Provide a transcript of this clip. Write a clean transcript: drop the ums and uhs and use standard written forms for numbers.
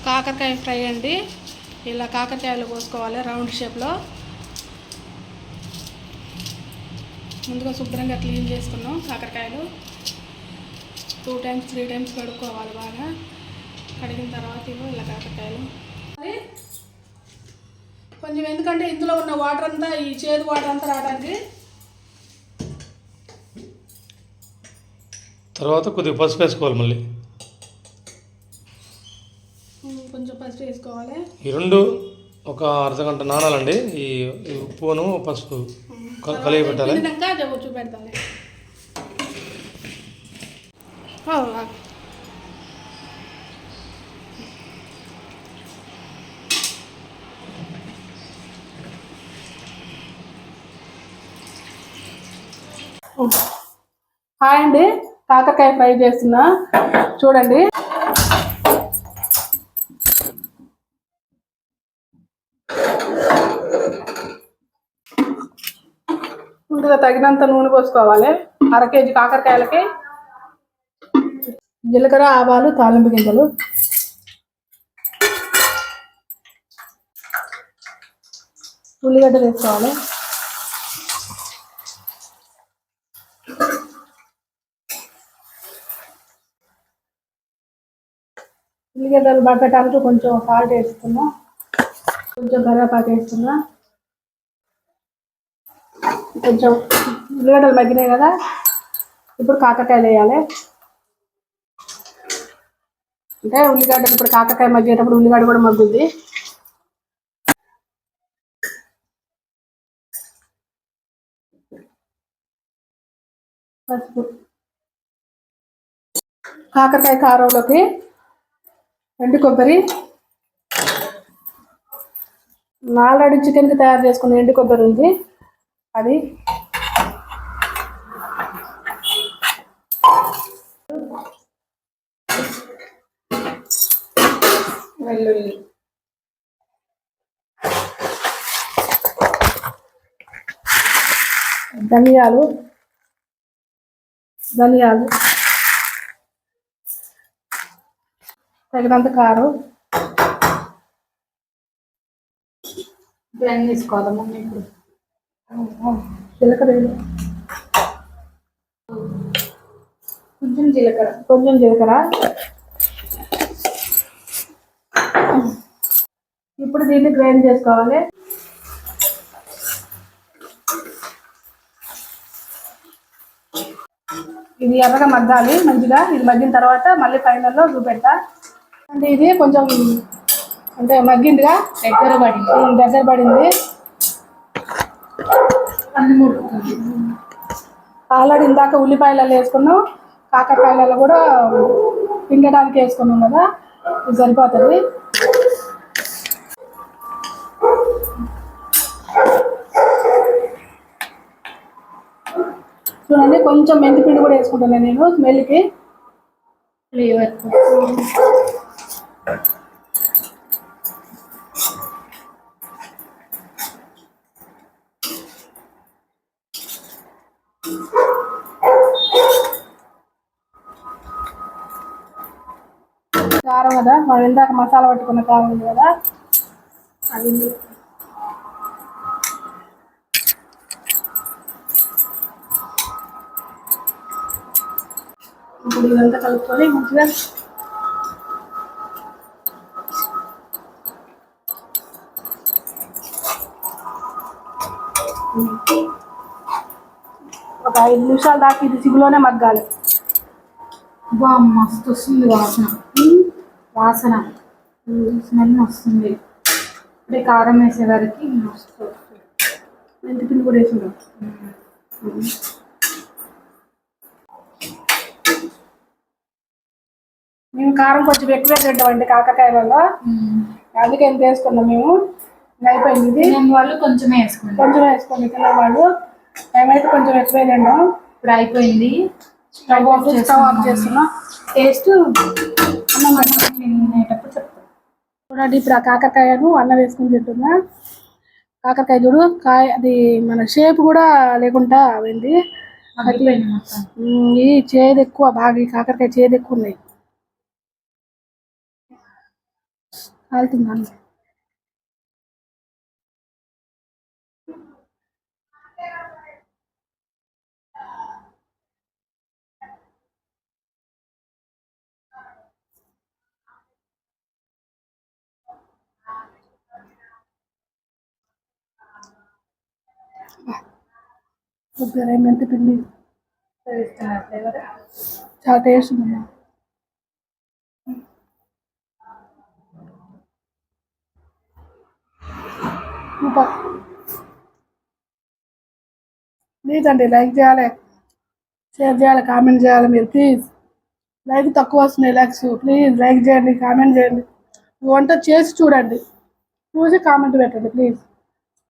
కాకరకాయ ఫ్రై అండి. ఇలా కాకరకాయలు కోసుకోవాలి రౌండ్ షేప్లో. ముందుగా శుభ్రంగా క్లీన్ చేసుకున్నాం కాకరకాయలు. 2 times 3 times కడుక్కోవాలి బాగా. కడిగిన తర్వాత ఇలా కాకరకాయలు కొంచెం, ఎందుకంటే ఇందులో ఉన్న వాటర్ అంతా, ఈ చేదు వాటర్ అంతా రావడానికి. తర్వాత కొద్దిగా పసుపు వేసుకోవాలి. మళ్ళీ కొంచెం పసుపు వేసుకోవాలి. ఈ రెండు ఒక అర్ధగంట నానాలండి. ఈ ఉప్పును పసుపు కలిగి పెట్టాలి. చూపెడతాను. హాయ్ అండి, కాకరకాయ ఫ్రై చేస్తున్నా చూడండి. ముందుగా తగినంత నూనె పోసుకోవాలి. 1/2 kg కాకరకాయలకి జీలకర్ర, ఆవాలు, తాలింపు గింజలు, ఉల్లిగడ్డ వేసుకోవాలి. ఉల్లిగడ్డలు పట్టడానికి కొంచెం సాల్ట్ వేస్తున్నా, కొంచెం కరివేపాకు వేస్తున్నా. కొంచెం ఉల్లిగడ్డలు మగ్గినాయి కదా, ఇప్పుడు కాకరకాయలు వేయాలి. అంటే ఉల్లిగడ్డలు ఇప్పుడు కాకరకాయ మగ్గేటప్పుడు ఉల్లిగడ్డ కూడా మగ్గుద్ది. పసుపు, కాకరకాయ కారంలోకి ఎండు కొబ్బరి, ఆల్రెడీ చికెన్కి తయారు చేసుకున్న ఎండు కొబ్బరి ఉంది అది, వెల్లుల్లి, ధనియాలు, తగినంత కారం. బ్లెండ్ తీసుకోవాలమ్మా. ఇప్పుడు జీలకర్ర, కొంచెం జీలకర్ర. ఇప్పుడు దీన్ని గ్రైండ్ చేసుకోవాలి. ఇది ఎర్రగా మగ్గాలి మంచిగా. ఇది మగ్గిన తర్వాత మళ్ళీ ఫైనల్లో చూపెట్టా. అంటే ఇది కొంచెం అంటే మగ్గిందిగా, దగ్గర పడింది. ఆల్రెడీ ఇందాక ఉల్లిపాయలలో వేసుకున్నాం, కాకరకాయలలో కూడా పిండడానికి వేసుకున్నాం కదా, ఇది సరిపోతుంది. చూడండి, కొంచెం మెంతిపిండి కూడా వేసుకుంటున్నాను నేను స్మెల్కి, ఫ్లేవర్. కారం కదా, మనం ఇందాక మసాలా పట్టుకున్న కారం ఉంది కదా, అది ఇప్పుడు ఇదంతా కలుపుకొని మంచిగా ఒక 5 నిమిషాల దాకా ఇది సిగులోనే మగ్గాలి. మస్తు వస్తుంది వాసన స్మెల్ వస్తుంది. ఇప్పుడు కారం వేసేవారికి మస్తు వస్తుంది. మెంతిపిండి కూడా వేసుకుంటాం. మేము కారం కొంచెం ఎక్కువే తింటామండి కాకరకాయలలో, అందుకే ఎంత వేసుకున్నాం మేము. అయిపోయింది ఇది. వాళ్ళు కొంచెమే వేసుకోండి తినేవాళ్ళు. మేమైతే కొంచెం ఎక్కువే తింటాం. ఇప్పుడు అయిపోయింది. స్టవ్ ఆఫ్ చేస్తున్నాం. టేస్ట్ అన్నం తినేటప్పుడు చెప్తాం. చూడండి, ఇప్పుడు ఆ కాకరకాయను అన్నం వేసుకుని తింటున్నా. కాకరకాయ చూడు, అది మన షేప్ కూడా లేకుండా అయింది. ఈ చేదు ఎక్కువ, బాగా ఈ కాకరకాయ చేదు ఎక్కువ ఉన్నాయి. కాలుతుందండి. కొబ్బరి మెంతి పిండి ఫ్లేవర్ చాలా టేస్ట్ ఉంది. సూపర్. ప్లీజ్ అండి లైక్ చేయాలి, షేర్ చేయాలి, కామెంట్ చేయాలి. మీరు ప్లీజ్ లైక్ తక్కువ వస్తున్నాయి, లైక్స్. ప్లీజ్ లైక్ చేయండి, కామెంట్ చేయండి. వంట చేసి చూడండి, చూసి కామెంట్ పెట్టండి ప్లీజ్.